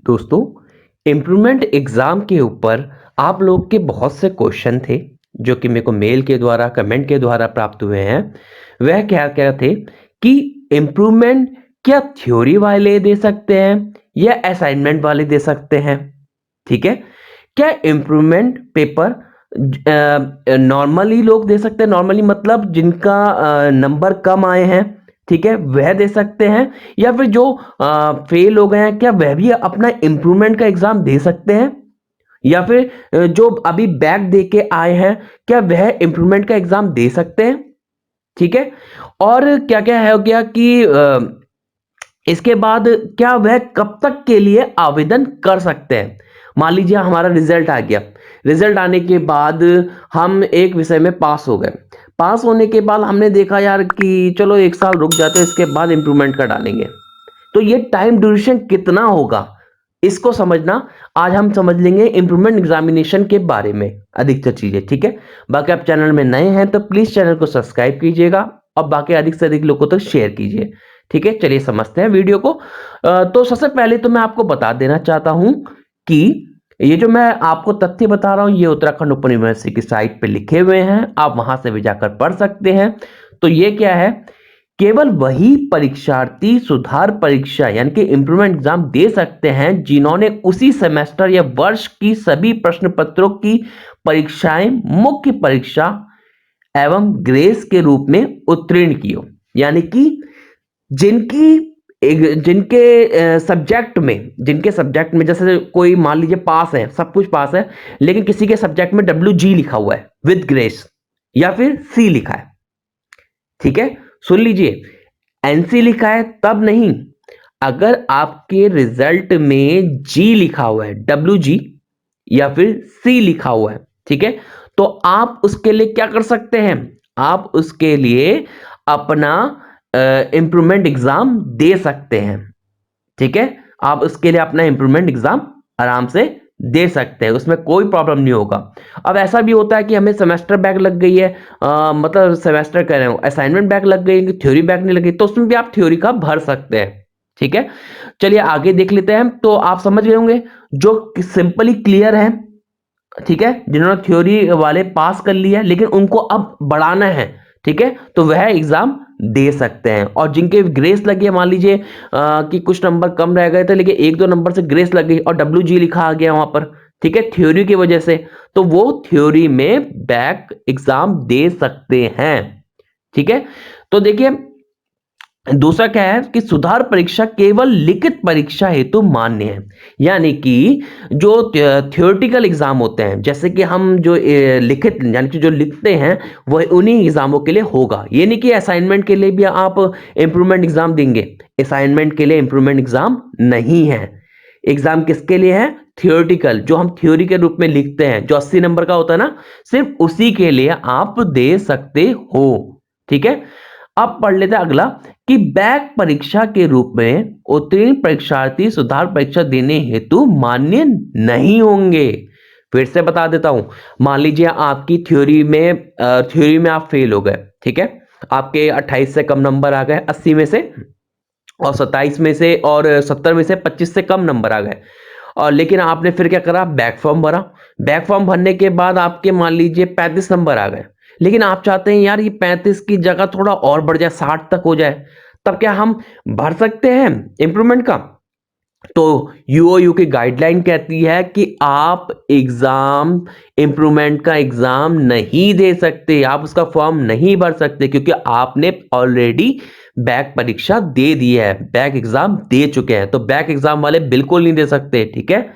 दोस्तों, improvement exam के ऊपर आप लोग के बहुत से क्वेश्चन थे जो कि मेरे को मेल के द्वारा कमेंट के द्वारा प्राप्त हुए हैं। वह क्या क्या थे कि इम्प्रूवमेंट क्या थ्योरी वाले दे सकते हैं या असाइनमेंट वाले दे सकते हैं। ठीक है, क्या इम्प्रूवमेंट पेपर नॉर्मली लोग दे सकते हैं, नॉर्मली मतलब जिनका नंबर कम आए हैं, ठीक है, वह दे सकते हैं, या फिर जो फेल हो गए हैं क्या वह भी अपना इम्प्रूवमेंट का एग्जाम दे सकते हैं, या फिर जो अभी बैक दे के आए हैं क्या वह इम्प्रूवमेंट का एग्जाम दे सकते हैं। ठीक है, और क्या क्या है हो गया कि इसके बाद क्या वह कब तक के लिए आवेदन कर सकते हैं। मान लीजिए हमारा रिजल्ट आ गया, रिजल्ट आने के बाद हम एक विषय में पास हो गए, पास होने के बाद हमने देखा यार कि चलो एक साल रुक जाते हैं, इसके बाद इंप्रूवमेंट का डालेंगे। तो ये टाइम ड्यूरेशन कितना होगा, इसको समझना आज हम समझ लेंगे इंप्रूवमेंट एग्जामिनेशन के बारे में अधिकतर चीजें। ठीक है, बाकी आप चैनल में नए हैं तो प्लीज चैनल को सब्सक्राइब कीजिएगा और बाकी अधिक से अधिक लोगों तक शेयर कीजिए। ठीक है, चलिए समझते हैं वीडियो को। तो सबसे पहले तो मैं आपको बता देना चाहता हूं कि ये जो मैं आपको तथ्य बता रहा हूं ये उत्तराखंड ओपन यूनिवर्सिटी की साइट पे लिखे हुए हैं, आप वहां से भी जाकर पढ़ सकते हैं। तो ये क्या है, केवल वही परीक्षार्थी सुधार परीक्षा यानी कि इंप्रूवमेंट एग्जाम दे सकते हैं जिन्होंने उसी सेमेस्टर या वर्ष की सभी प्रश्न पत्रों की परीक्षाएं मुख्य परीक्षा एवं ग्रेस के रूप में उत्तीर्ण की हो। यानी कि जिनकी जिनके सब्जेक्ट में जैसे कोई मान लीजिए पास है, सब कुछ पास है, लेकिन किसी के सब्जेक्ट में WG लिखा हुआ है विद ग्रेस या फिर C लिखा है। ठीक है, सुन लीजिए, NC लिखा है तब नहीं, अगर आपके रिजल्ट में G लिखा हुआ है, WG या फिर C लिखा हुआ है, ठीक है, तो आप उसके लिए क्या कर सकते हैं, आप उसके लिए अपना इंप्रूवमेंट एग्जाम दे सकते हैं। ठीक है, आप उसके लिए अपना इंप्रूवमेंट एग्जाम आराम से दे सकते हैं, उसमें कोई प्रॉब्लम नहीं होगा। अब ऐसा भी होता है कि हमें सेमेस्टर बैक लग गई है, मतलब सेमेस्टर कह रहे हो असाइनमेंट बैक लग गई, थ्योरी बैक नहीं लगी, तो उसमें भी आप थ्योरी का भर सकते हैं। ठीक है, चलिए आगे देख लेते हैं। तो आप समझ गए होंगे जो सिंपली क्लियर है, ठीक है, जिन्होंने थ्योरी वाले पास कर लिया लेकिन उनको अब बढ़ाना है, ठीक है, तो वह एग्जाम दे सकते हैं। और जिनके ग्रेस लगी है, मान लीजिए कि कुछ नंबर कम रह गए थे लेकिन एक दो नंबर से ग्रेस लग गई और WG लिखा आ गया वहां पर, ठीक है, थ्योरी की वजह से, तो वो थ्योरी में बैक एग्जाम दे सकते हैं। ठीक है, तो देखिए दूसरा क्या है कि सुधार परीक्षा केवल लिखित परीक्षा हेतु मान्य है। यानी कि जो थियोरेटिकल एग्जाम होते हैं, जैसे कि हम जो लिखित यानी कि जो लिखते हैं वह उन्हीं एग्जामों के लिए होगा। ये नहीं कि असाइनमेंट के लिए भी आप इंप्रूवमेंट एग्जाम देंगे, असाइनमेंट के लिए इंप्रूवमेंट एग्जाम नहीं है। एग्जाम किसके लिए है, थियोरेटिकल, जो हम थ्योरी के रूप में लिखते हैं, जो 80 नंबर का होता है ना, सिर्फ उसी के लिए आप दे सकते हो। ठीक है, अब पढ़ लेते हैं अगला कि बैक परीक्षा के रूप में उत्तीर्ण परीक्षार्थी सुधार परीक्षा देने हेतु मान्य नहीं होंगे। फिर से बता देता हूं, मान लीजिए आपकी थ्योरी में आप फेल हो गए, ठीक है, आपके 28 से कम नंबर आ गए 80 में से, और 27 में से और 70 में से 25 से कम नंबर आ गए, और लेकिन आपने फिर क्या करा, बैक फॉर्म भरा। बैक फॉर्म भरने के बाद आपके मान लीजिए 35 नंबर आ गए, लेकिन आप चाहते हैं यार ये 35 की जगह थोड़ा और बढ़ जाए, 60 तक हो जाए, तब क्या हम भर सकते हैं इंप्रूवमेंट का। तो यूओयू की गाइडलाइन कहती है कि आप एग्जाम इंप्रूवमेंट का एग्जाम नहीं दे सकते, आप उसका फॉर्म नहीं भर सकते, क्योंकि आपने ऑलरेडी बैक परीक्षा दे दी है, बैक एग्जाम दे चुके हैं। तो बैक एग्जाम वाले बिल्कुल नहीं दे सकते। ठीक है,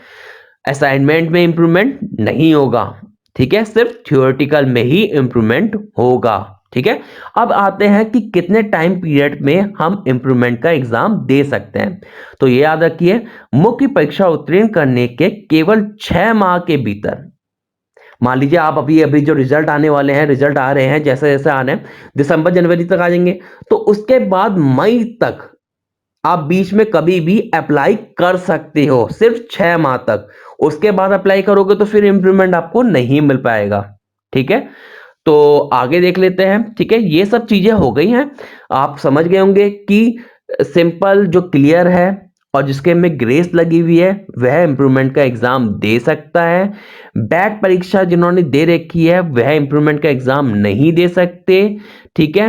असाइनमेंट में इंप्रूवमेंट नहीं होगा, ठीक है, सिर्फ थ्योरेटिकल में ही इंप्रूवमेंट होगा। ठीक है, अब आते हैं कि कितने टाइम पीरियड में हम इंप्रूवमेंट का एग्जाम दे सकते हैं। तो ये याद रखिए, मुख्य परीक्षा उत्तीर्ण करने के केवल 6 माह के भीतर, मान लीजिए आप अभी अभी जो रिजल्ट आने वाले हैं, रिजल्ट आ रहे हैं, जैसे जैसे आने हैं, दिसंबर जनवरी तक आ जाएंगे, तो उसके बाद मई तक आप बीच में कभी भी अप्लाई कर सकते हो, सिर्फ 6 माह तक। उसके बाद अप्लाई करोगे तो फिर इंप्रूवमेंट आपको नहीं मिल पाएगा। ठीक है, तो आगे देख लेते हैं। ठीक है, ये सब चीजें हो गई हैं, आप समझ गए होंगे कि सिंपल जो क्लियर है और जिसके में ग्रेस लगी हुई है वह इम्प्रूवमेंट का एग्जाम दे सकता है। बैक परीक्षा जिन्होंने दे रखी है वह इम्प्रूवमेंट का एग्जाम नहीं दे सकते। ठीक है,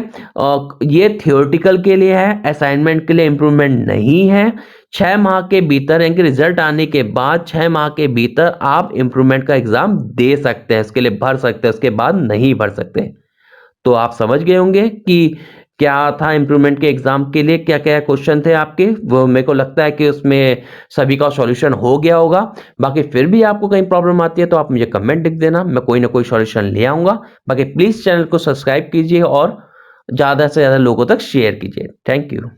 ये थियोरेटिकल के लिए है, असाइनमेंट के लिए इम्प्रूवमेंट नहीं है। 6 माह के भीतर यानी कि रिजल्ट आने के बाद 6 माह के भीतर आप इम्प्रूवमेंट का एग्जाम दे सकते हैं, इसके लिए भर सकते हैं, उसके बाद नहीं भर सकते। तो आप समझ गए होंगे कि क्या था इम्प्रूवमेंट के एग्जाम के लिए, क्या क्या क्वेश्चन थे आपके। वो मेरे को लगता है कि उसमें सभी का सॉल्यूशन हो गया होगा। बाकी फिर भी आपको कहीं प्रॉब्लम आती है तो आप मुझे कमेंट लिख देना, मैं कोई ना कोई सॉल्यूशन ले आऊंगा। बाकी प्लीज चैनल को सब्सक्राइब कीजिए और ज्यादा से ज्यादा लोगों तक शेयर कीजिए। Thank you.